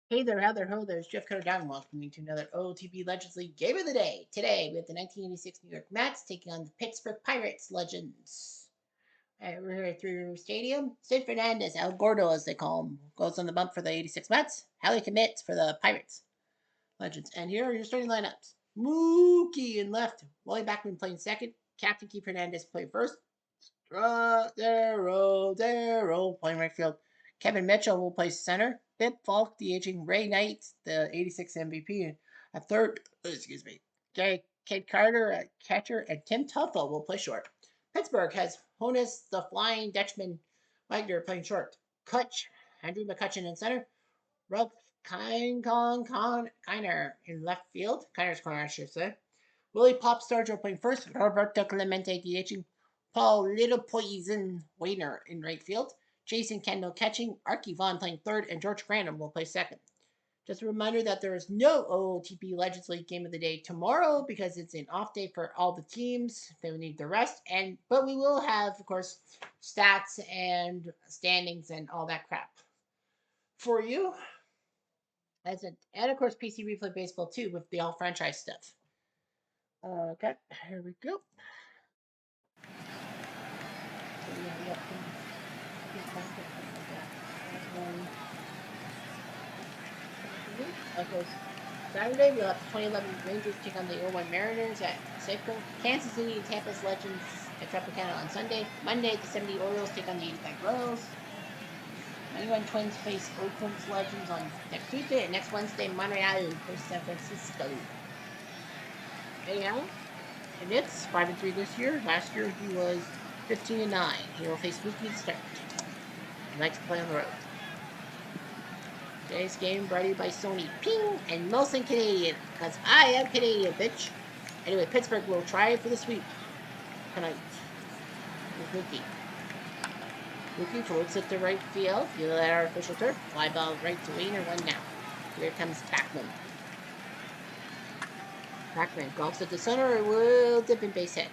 Hey there, how there, ho, there's Jeff Cutter Down, welcoming you to another OOTP Legends League Game of the Day. Today, we have the 1986 New York Mets taking on the Pittsburgh Pirates Legends. We're here at Three River Stadium. Sid Fernandez, El Gordo as they call him, goes on the bump for the 86 Mets. Hallie commits for the Pirates Legends. And here are your starting lineups. Mookie in left, Wally Backman playing second, Captain Keith Fernandez playing first, Darrow playing right field. Kevin Mitchell will play center. Bip Falk, the aging Ray Knight, the 86 MVP at third. Excuse me. Kate Carter at catcher, and Tim Tuffle will play short. Pittsburgh has Honus, the Flying Dutchman, Wagner playing short. Kutch, Andrew McCutcheon in center. Ralph Kiner in left field. Kiner's corner, I should say. Willie Pop Stargell playing first. Roberto Clemente DHing. Paul Little Poison Wayner in right field. Jason Kendall catching. Archie Vaughn playing third. And George Crandom will play second. Just a reminder that there is no OOTP Legends League Game of the Day tomorrow because it's an off day for all the teams. They will need the rest. But we will have, of course, stats and standings and all that crap for you. And of course, PC Replay Baseball too with the all franchise stuff. Okay, here we go. Okay, Saturday we'll have the 2011 Rangers take on the 01 Mariners at Safeco. Kansas City and Tampa's Legends at Tropicana on Sunday. Monday, the 70 Orioles take on the 85 Royals. 91 Twins face Oakland's Legends on next Tuesday, and next Wednesday, Montreal versus San Francisco. Anyhow, and it's 5-3 this year. Last year he was 15-9. He will face Mookie to start. He likes to play on the road. Today's game brought to you by Sony Ping and Molson Canadian, because I am Canadian, bitch. Anyway, Pittsburgh will try for the sweep tonight with Mookie. Mookie floats it to right field. You let our official turf. Fly ball right to Wiener, 1 now. Here comes Backman. Backman golfs at the center, will dip in base hit.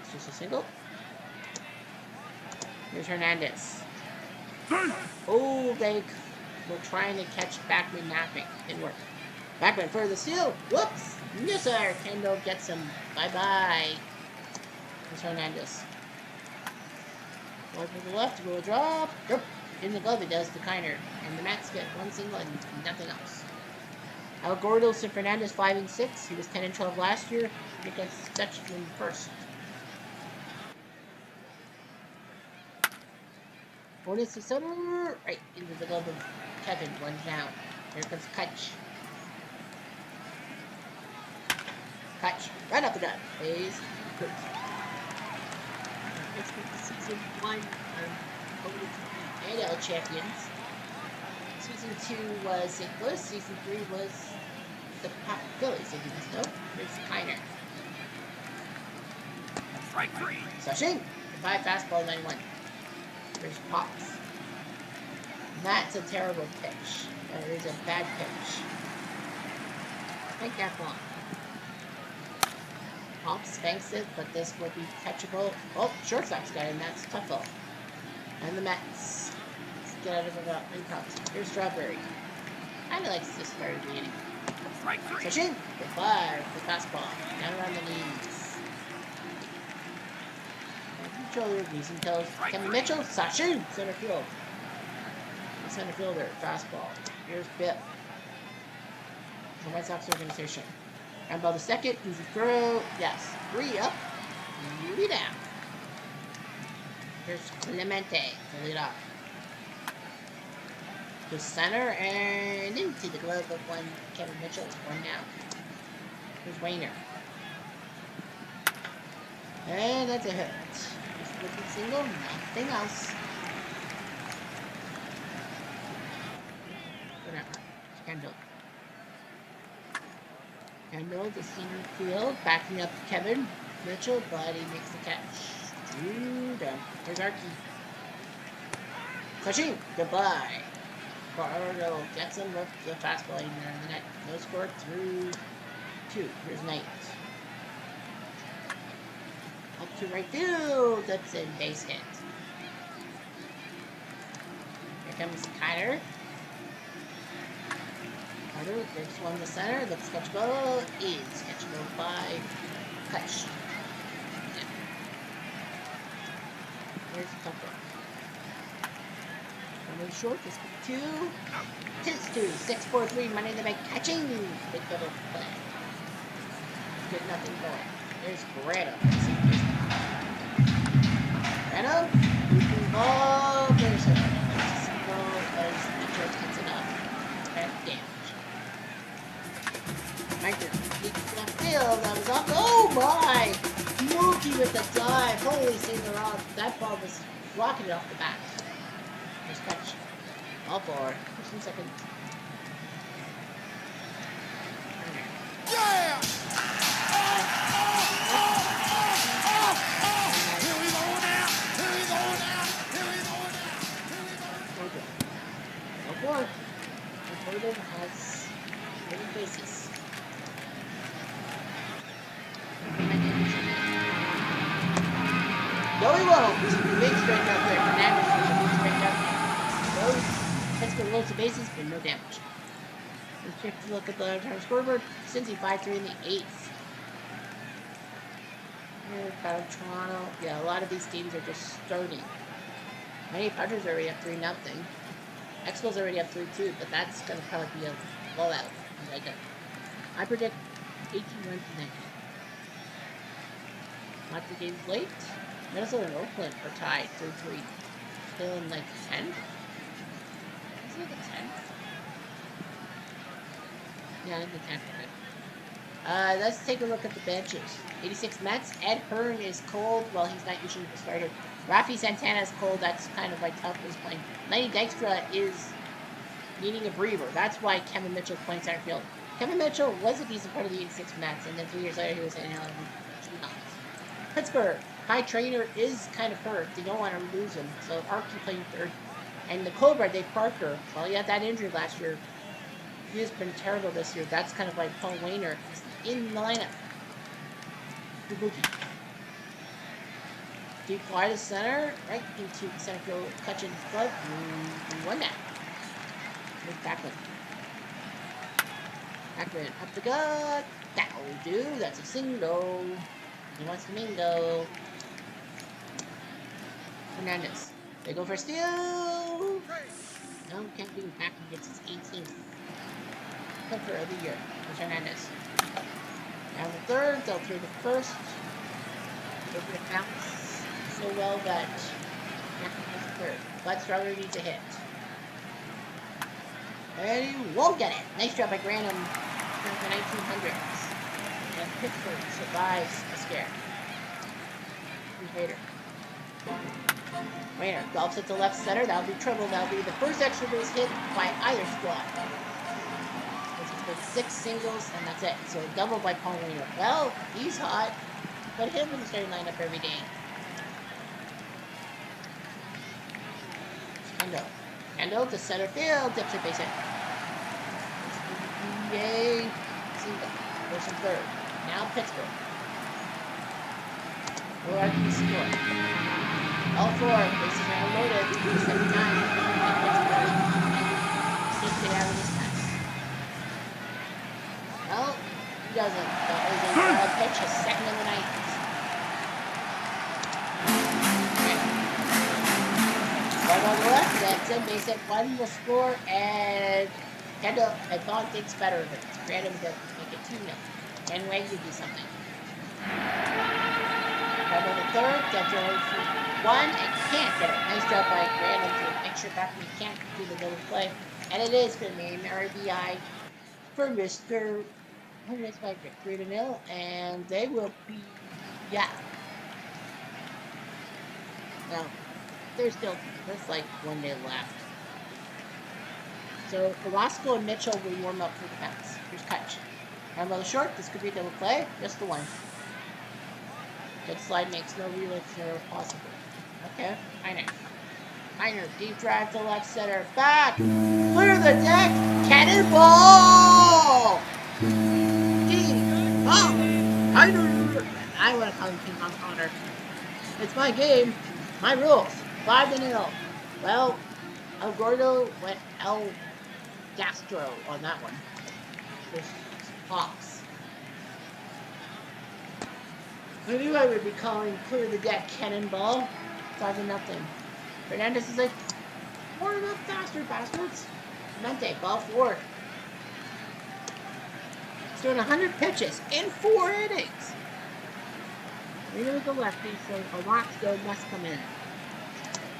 It's just a single. Here's Hernandez. Oh, they were trying to catch Backman napping. Didn't work. Backman for the steal. Whoops! Misser! Kendall gets him. Bye-bye. Here's Hernandez. Going to the left, go drop. Yep. In the glove, he does to Kiner. And the Mets get 1 single and nothing else. El Gordo Sid Fernandez 5-6. He was 10-12 last year against Dutchman first. Bonus to center, right into the glove of Kevin. 1 down. Here comes Kutch. Kutch, right up the gut. Plays good. Let's get the season 1 of AL champions. Season 2 was St. Louis. Season 3 was the Phillies, if you must know. Here's Kiner. Strike 3. Sashin. 5 fastball, 9-1. There's Pops. That's a terrible pitch. That is a bad pitch. Make that long. Pops spanks it, but this will be catchable. Oh, shortstop's got it, and that's Tuffle. And the Mets. Let's get out of the impromptu. Here's Strawberry. Kinda likes this start of the inning. Strike 3. Sashin. Goodbye. The fastball. Down around the knees. Controller, knees and toes. Kevin Mitchell. Sashin. Center field. Center fielder. Fastball. Here's Bip. The White Sox organization. And by the second, easy throw. Yes. 3 up. 3 down. Here's Clemente to lead off. To center and into the glove of one Kevin Mitchell. 1 down. Here's Wayner. And that's a hit. Just looking single, nothing else. Whatever. Kendall. Kendall to center field, backing up Kevin Mitchell, but he makes the catch. 2 down. Here's Archie. Sashin, goodbye. Bardo gets him with the fastball in there in the net. No score through 2. Here's Knight. Up to right field. That's in base hit. Here comes Kyler. Carter breaks one to center. Looks catchable. Is catchable by Kutch. Yeah. Here's Tucker. One short. This is 2. Tis 2. 6-4-3. Money in the bank catching. Big double play. Get nothing going. There's Greta. Greta. Looping ball. There's a single as Detroit gets it up. And damage. Michael leaps left field. That was up. Oh my! Mookie with the dive. Holy Sailor on. That ball was rocketed off the bat. Nice catch. All for. Just 1 second. Yeah! Four. Portland has many bases. No, he won't. Big strikeout there. Fernandez with a big strikeout. Those Pittsburgh loads the bases, but no damage. Let's take a look at the entire scoreboard. Cincy 5-3 in the 8th. Here, Battle Toronto. Yeah, a lot of these games are just starting. Many Padres are already up 3-0. Expos already up 3-2, but that's going to probably be a blowout. I predict 18 runs in that game. Not the game's late. Minnesota and Oakland are tied 3-3. Still in like 10? Is it the 10th? Yeah, in the 10th. Okay. Let's take a look at the benches. 86 Mets. Ed Hearn is cold. Well, he's not usually the starter. Rafi Santana is cold. That's kind of why Tuck is playing. Lenny Dykstra is needing a breather. That's why Kevin Mitchell is playing center field. Kevin Mitchell was a decent part of the 86 Mets, and then 3 years later he was in LA. Pittsburgh. Kai Trainer is kind of hurt. They don't want to lose him, so Archie playing third. And the Cobra, Dave Parker, well, he had that injury last year. He has been terrible this year. That's kind of like Paul Wainer is in the lineup. Fubuki. Deep fly to center, right into center field, Kutchin's glove. We won that. With Backlund. Backlund up the gut. That'll do. That's a single. He wants to mingo. Fernandez. They go for steal. No, can't do. Backlund gets his 18th. For every year. There's Hernandez. Now the third, they'll throw the first. Over the bounce so well that Backlund has the third. But Strawberry needs a hit. And he won't get it. Nice job by Granum from the 1900s. And Pittsburgh survives a scare. Here's Vader. Rayner golfs at the left center. That'll be trouble. That'll be the first extra base hit by either squad. This is 6 singles, and that's it. So a double by Paul Rayner. Well, he's hot. Put him in the starting lineup every day. Kendo. Kendo to center field. Dips it base hit. Yay. Single. First and third. Now Pittsburgh. Or I can score. All 4. Bases are unloaded. 79. And Pittsburgh. Seems to get out of this pass. Well, he doesn't. But Jose pitch his second of the night. Right on the left, that's it. Base hit. 1 will score, and Kendall, I thought thinks better of it. Grant him to make it 2-0. Can Wagner do something? Right on the third, that's for 1, and can't get it. Nice job by Graham to make sure Backlund can't do the little play. And it is going to be an RBI for Mr. That's by 3-0, and they will be, yeah. Now, there's like 1 day left. So Carrasco and Mitchell will warm up for the Mets. Here's Kutch. And the short, this could be a double play, just the 1. Good slide makes no relay possible. Okay, Heiner, deep drive to left center, back, clear the deck, cannonball! King Kong Heiner! I want to call him King Kong Connor. It's my game, my rules, 5-0. Well, El Gordo went El Gastro on that one. There's Hawks. I knew I would be calling clear the deck cannonball. 5-0. Fernandez is like, warm up faster, bastards. Mente, ball 4. He's doing 100 pitches in 4 innings. We know the lefty, so a lock still must come in.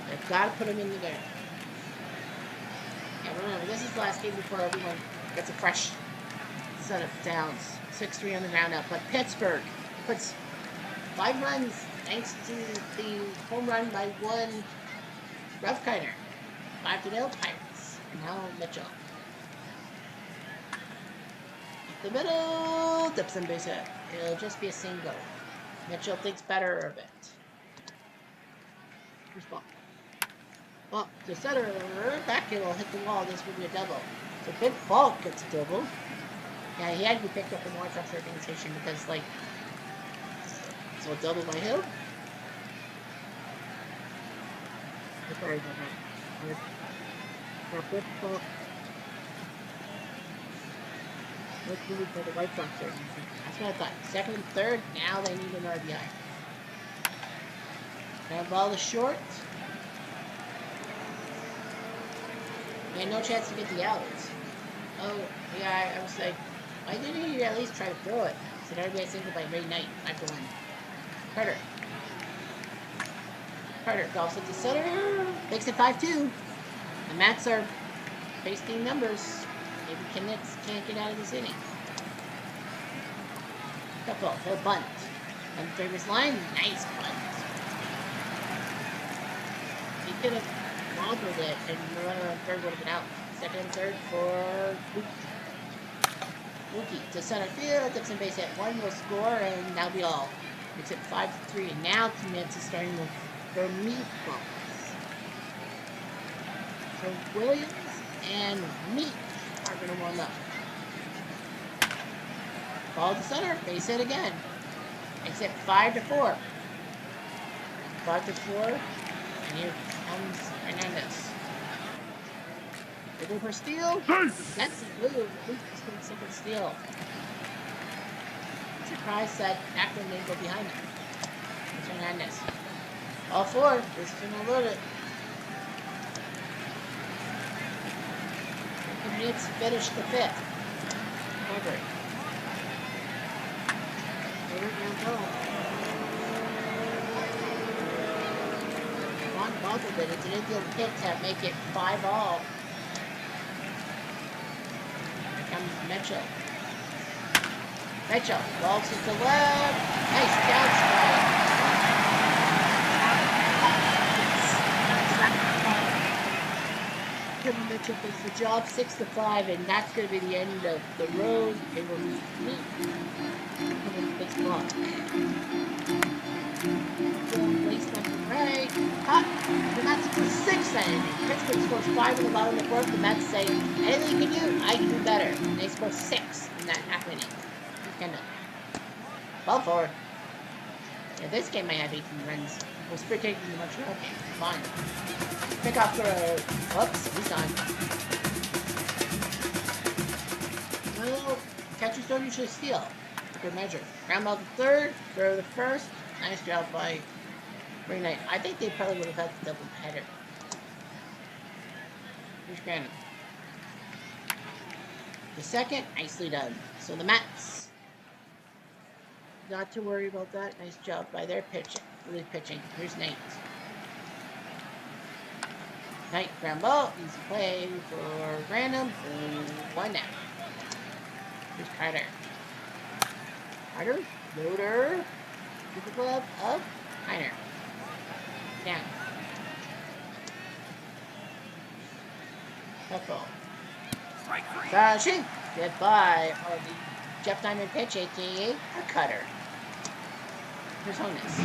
They've got to put him in there. Yeah, remember, this is the last game before everyone gets a fresh set of downs. 6-3 on the roundup. But Pittsburgh puts 5 runs thanks to the home run by one Roughkiner. 5-0 Pirates. And now Mitchell. The middle dips and base hit. It'll just be a single. Mitchell thinks better of it. First ball. Well, the center back will hit the wall. This will be a double. So Big Falk gets a double. Yeah, he had to be picked up in the White Sox organization because, like, so a double by him. Sorry about that. Big Falk. Let's move for the White Sox organization. That's what I thought. Second and third. Now they need an RBI. That ball is short. He had no chance to get the outs. Oh, yeah, I was like, why didn't you at least try to throw it? So RBI single by Ray Knight, 5-1. Carter. Carter golfs at the center. Makes it 5-2. The Mets are pasting numbers. Maybe Kenneth can't get out of this inning. Couple, he'll bunt. On the famous line, nice bunt. He could have wobbled it, and the runner on third would have been out. Second and third for Wookie to center field. Dips and base hit. One will score, and that'll be all. Makes it 5-3, and now Kenneth is starting with their meatballs. So Williams and Meat are going to warm up. Ball to center, base hit again. Makes it 5-4. 5-4, and here comes Hernandez. They go for steal. That's Williams. Lucas for the second steal. I'm surprised that Akron didn't go behind him. It's Hernandez. All 4. This is going to load it. Needs to finish the 5th. Cover. One bubble, but it's an infield hit to make it 5-all. Here comes Mitchell. Mitchell rolls to the left. Nice downstrike. Mitchell does the job, 6-5, and that's going to be the end of the road. It will be Meat coming to this block. Place left and right. Hot. The Mets score 6 that inning. Pittsburgh scores 5 in the bottom of the 4th. The Mets say, anything you can do, I can do better. And they score 6 in that half inning. Kendall. Ball 4. Yeah, this game might have 18 runs. We'll sprint taking the Montreal game. Fine. Pick up for whoops, he's gone. Well, catchers don't usually steal. Good measure. Ground ball to third, throw to first. Nice job by Ray Knight. I think they probably would have had the double header. Here's Grannon. The second, nicely done. So the Mets, not to worry about that. Nice job by their pitching. Really pitching. Here's Nate. Knight, ground ball, easy play for Random, 1 down. Here's Carter. Carter, loader, to the glove of Heiner. Down. Tough ball. Dashing. Goodbye. Or the Jeff Diamond pitch, aka a cutter. Here's Honus.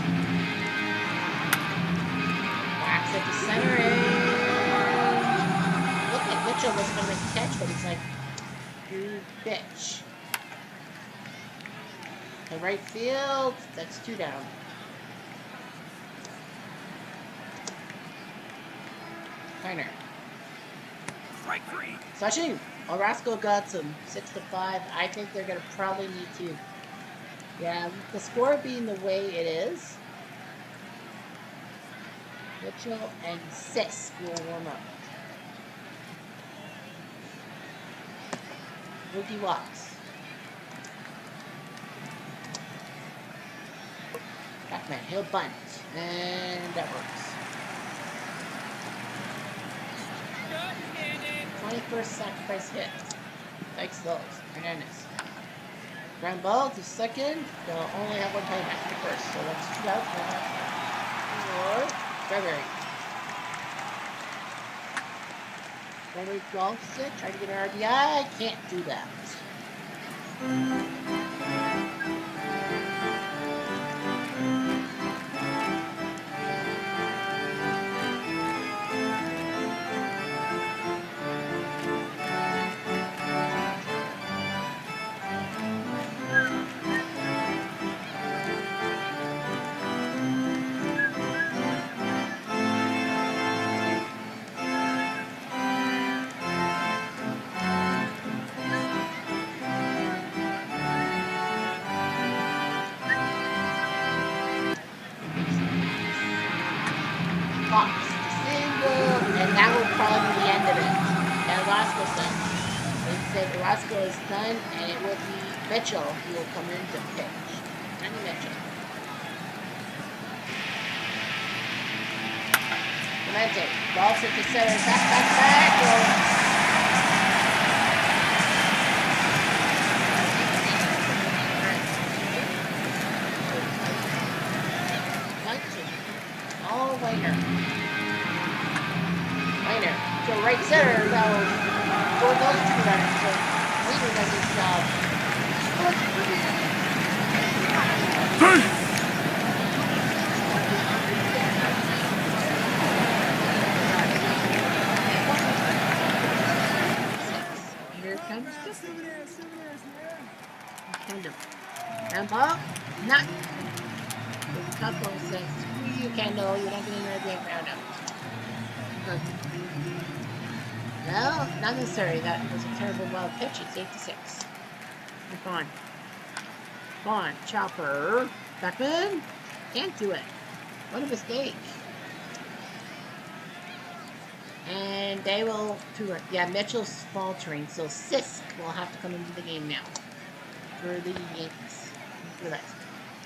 Whacks at the center. Mitchell wasn't going to make a catch, but he's like, you bitch. The right field, that's 2 down. Heiner. Strike 3. Slashing. Orozco got some 6-5. I think they're gonna probably need to. Yeah, the score being the way it is, Mitchell and Sisk will warm up. Wookie walks. Backman, he'll bunt. And that works. 21st sacrifice hit. Thanks those. Hernandez. Ground ball to second. They'll only have one play back to first. So let's shoot out for Gregory. Gregory golfs it. Try to get an RBI. Can't do that. Pops. Single. And that will probably be the end of it. And Orozco's done. They said Orozco is done, and it will be Mitchell who will come in to pitch. Johnny Mitchell. Clemente. Balls it to center. Back. All Weiner. So right center, that was for those two runners. So Weiner does his job. Here comes Kendall. And ball, not. The couple says, screw you, Kendall. You're not getting another big round up. Well, not necessary. That was a terrible wild pitch. It's 8-6. Vaughn, chopper. Beckman. Can't do it. What a mistake. And they will yeah, Mitchell's faltering, so Sisk will have to come into the game now for the Yankees. Look at that.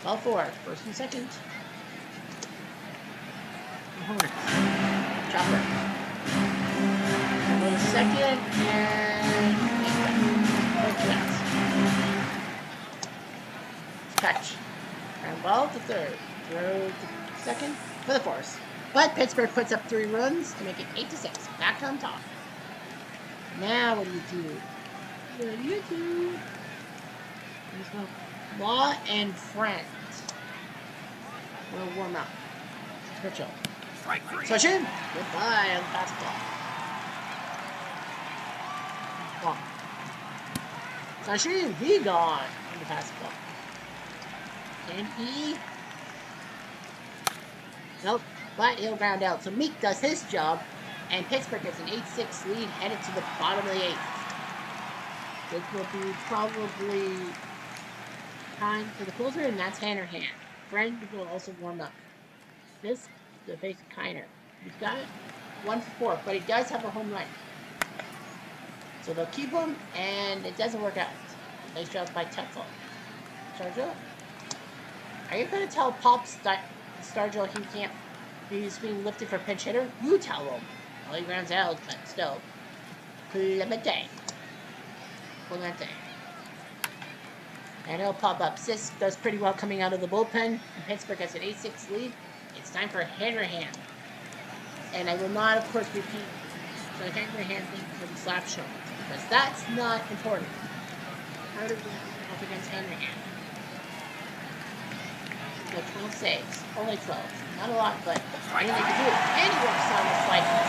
Ball four, first and second. Chopper. Go to second and touch. Ground ball to third. Throw to second for the force. But Pittsburgh puts up 3 runs to make it 8-6. Back on top. Now what do you do? Law and Friend will warm up. Mitchell. Strike three. Session. Goodbye on the fastball. Session. He gone on the fastball. Can he? Nope. But he'll ground out. So Meek does his job, and Pittsburgh gets an 8-6 lead headed to the bottom of the 8th. This will be probably time for the closer, and that's Hannerhan. Friend will also warm up. This the face Kiner. He's got it 1 for 4, but he does have a home run. So they'll keep him, and it doesn't work out. Nice job by Tetzel. Stargell? Are you going to tell Pop Stargell he can't? He's being lifted for pinch hitter? You tell him. Well, he grounds out, but still. Clemente. And he'll pop up. Sisk does pretty well coming out of the bullpen. And Pittsburgh has an 8-6 lead. It's time for Hannerhan. And I will not, of course, repeat the Hannerhan thing for the slap show. Because that's not important. Carter up against Hannerhan. Like 12 saves. Only 12. Not a lot, but I think they can do it. And he works on the slices.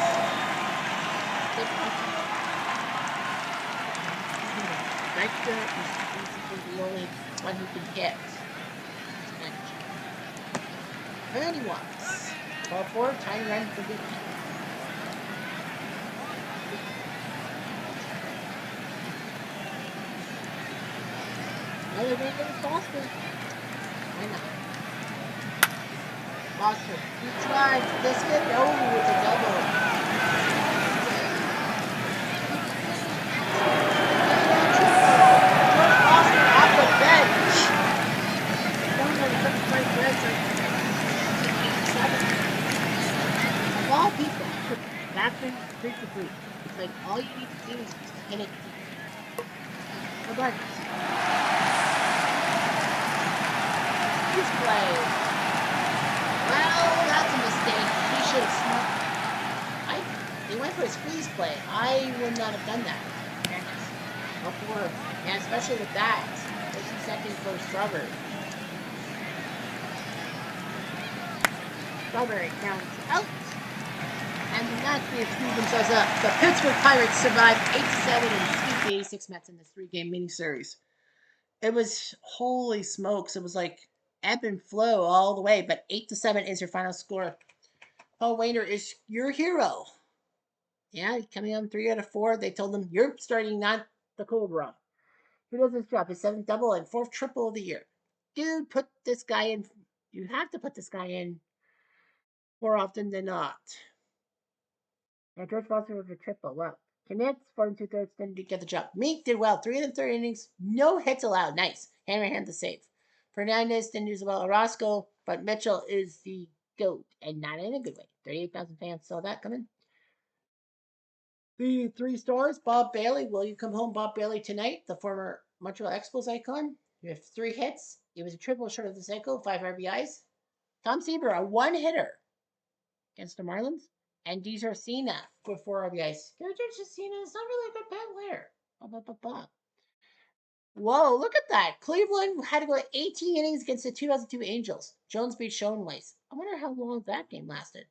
Victor is basically the only one who can hit. And he walks. Ball 4, tying run for Vicky. Another great little Foster. Why not? Foster. He tried. This good. Oh, it's a double. George Foster off the bench. Going on the 55 Reds are 87. Of all people, backman 3 for 3. It's like all you need to do is just hit it deep. Regardless. He's playing. Well, that's a mistake. He should have smoked. He went for a squeeze play. I would not have done that. Fairness. Before, and especially with that. This is second for Strawberry. Strawberry counts out. And that's the screwed themselves up. The Pittsburgh Pirates survived 8-7 and sweep the 86 Mets in this 3-game miniseries. It was, holy smokes, it was like ebb and flow all the way, but 8-7 is your final score. Paul Wainer is your hero. Yeah, coming on 3 out of 4. They told him, you're starting not the Cobra. Who does his job? His 7th double and 4th triple of the year. Dude, put this guy in. You have to put this guy in more often than not. And George Foster with a triple. Wow. Connects 4 and 2/3 didn't get the job. Meek did well. 3 and 3 innings. No hits allowed. Nice. Hand the save. Fernandez didn't use well. Orozco, but Mitchell is the GOAT, and not in a good way. 38,000 fans saw that coming. The 3 stars, Bob Bailey. Will you come home, Bob Bailey, tonight? The former Montreal Expos icon. You have 3 hits. It was a triple short of the cycle, 5 RBIs. Tom Seaver, a 1-hitter against the Marlins. And Deezer Cena for 4 RBIs. Deezer Cena is not really a good bat player. Whoa, look at that. Cleveland had to go 18 innings against the 2002 Angels. Jones beat Schoenweiss. I wonder how long that game lasted.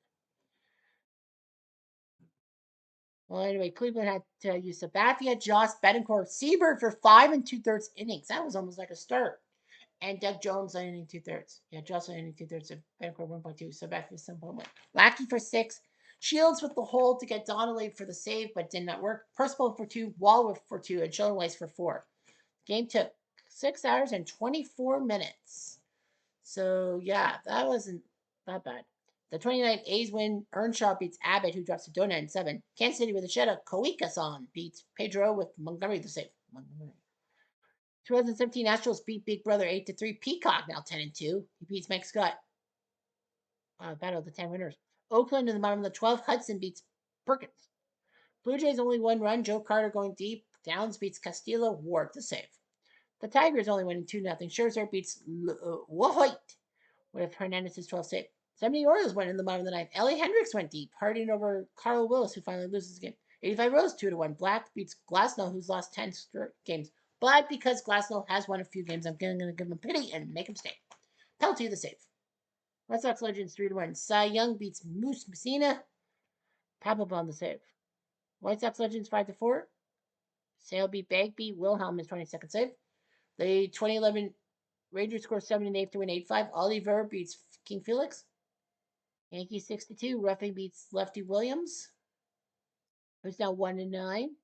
Well, anyway, Cleveland had to use Sabathia, Joss, Betancourt, Seabird for 5 and 2/3 innings. That was almost like a start. And Doug Jones on inning 2/3. Yeah, Joss on inning 2/3. Betancourt 1.2. Sabathia 7.1. Lackey for 6. Shields with the hold to get Donnelly for the save, but did not work. Percival for 2. Wall for 2. And Schoenweiss for 4. Game took 6 hours and 24 minutes. So, yeah, that wasn't that bad. The 29th A's win. Earnshaw beats Abbott, who drops Sedona in 7. Kansas City with a shutout. Koika-san beats Pedro with Montgomery the save. 2017 Astros beat Big Brother 8-3. Peacock now 10-2. He beats Mike Scott. Battle of the 10 winners. Oakland in the bottom of the 12th. Hudson beats Perkins. Blue Jays only 1 run. Joe Carter going deep. Downs beats Castillo. Ward the save. The Tigers only winning 2-0. Scherzer beats Wahoit with Hernandez's 12th save. 70 Orioles went in the bottom of the 9th. Ellie Hendricks went deep, Harding over Carl Willis, who finally loses the game. 85 Rose 2-1. Black beats Glasnow, who's lost 10 games. But because Glasnow has won a few games, I'm going to give him a pity and make him stay. Penalty the save. Red Sox Legends 3-1. Cy Young beats Moose Messina. Papelbon the save. White Sox Legends 5-4. Sale beat Bagby. Wilhelm is 22nd save. The 2011 Rangers score 7 in the 8th to win 8-5. Oliver beats King Felix. Yankees 6-2. Ruffing beats Lefty Williams, who's now 1-9.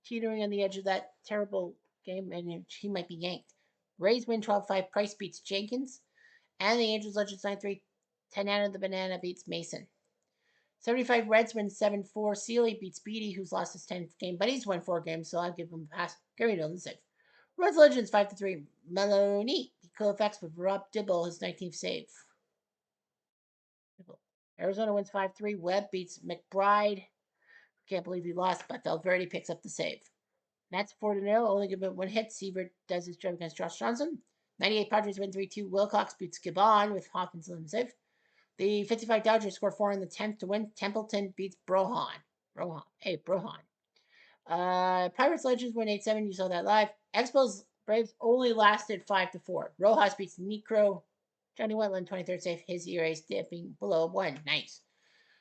Teetering on the edge of that terrible game, and he might be yanked. Rays win 12-5. Price beats Jenkins. And the Angels Legends 9-3. Tanana the Banana beats Mason. 75 Reds win 7-4. Sealy beats Beatty, who's lost his 10th game, but he's won 4 games, so I'll give him a pass. Gary Nolan save. Reds Legends 5-3. Maloney Colfax with Rob Dibble, his 19th save. Arizona wins 5-3. Webb beats McBride. Can't believe he lost, but Valverde picks up the save. Mets 4-0. Only give it 1 hit. Seaver does his job against Josh Johnson. 98 Padres win 3-2. Wilcox beats Gabon with Hawkins on the save. The 55 Dodgers score 4 in the 10th to win. Templeton beats Brohan. Brohan. Pirates Legends win 8-7. You saw that live. Expos Braves only lasted 5-4. Rojas beats Necro. Johnny Wetland 23rd save. His ERA is dipping below 1. Nice.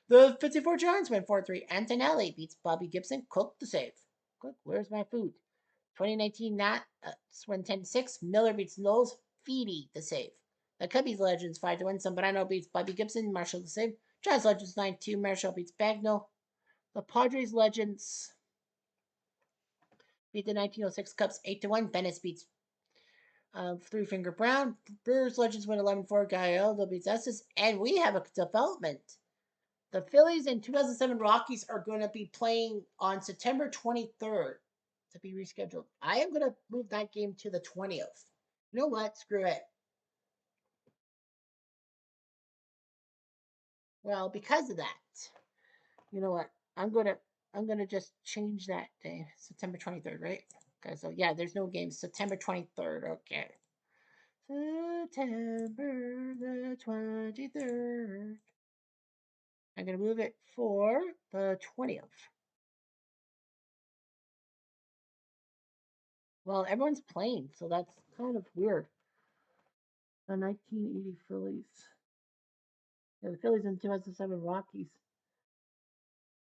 The 54 Giants win 4-3. Antonelli beats Bobby Gibson. Cook the save. Cook, where's my food? 2019 Nats win 10-6. Miller beats Knowles. Feedy the save. The Cubbies Legends 5-1. Zambrano beats Bobby Gibson. Marshall the save. Giants Legends 9-2. Marshall beats Bagnall. The Padres Legends beat the 1906 Cubs 8-1. Venice beats Three Finger Brown. Brewers Legends win 11-4. Gael beats Estes. And we have a development. The Phillies and 2007 Rockies are going to be playing on September 23rd to be rescheduled. I am going to move that game to the 20th. You know what? Screw it. Well, because of that, you know what? I'm gonna just change that day, September 23rd, right? Okay, so yeah, there's no games. September 23rd. Okay. September the 23rd. I'm gonna move it for the 20th. Well, everyone's playing, so that's kind of weird. The 1980 Phillies. Yeah, the Phillies and 2007 Rockies.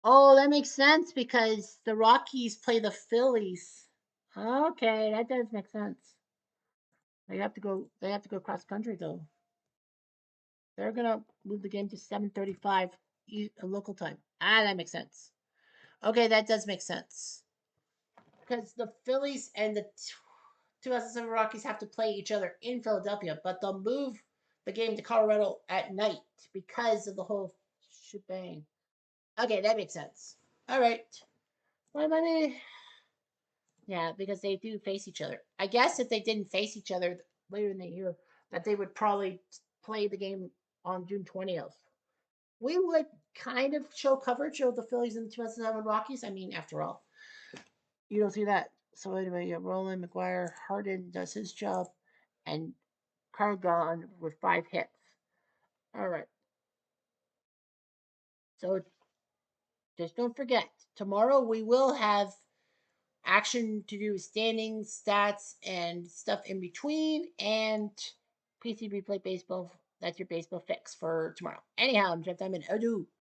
Oh, that makes sense because the Rockies play the Phillies. Okay, that does make sense. They have to go. They have to go cross country though. They're gonna move the game to 7:35 local time. Ah, that makes sense. Okay, that does make sense because the Phillies and the 2007 Rockies have to play each other in Philadelphia, but they'll move the game to Colorado at night because of the whole shebang. Okay, that makes sense. All right. What money? Yeah, because they do face each other. I guess if they didn't face each other later in the year, that they would probably play the game on June 20th. We would kind of show coverage of the Phillies and the 2007 Rockies. I mean, after all, you don't see that. So anyway, yeah, Roland McGuire Harden does his job, and Cargon with 5 hits. All right. So just don't forget, tomorrow we will have action to do standings, stats, and stuff in between, and PC Replay Baseball. That's your baseball fix for tomorrow. Anyhow, I'm Jeff Diamond. Adieu.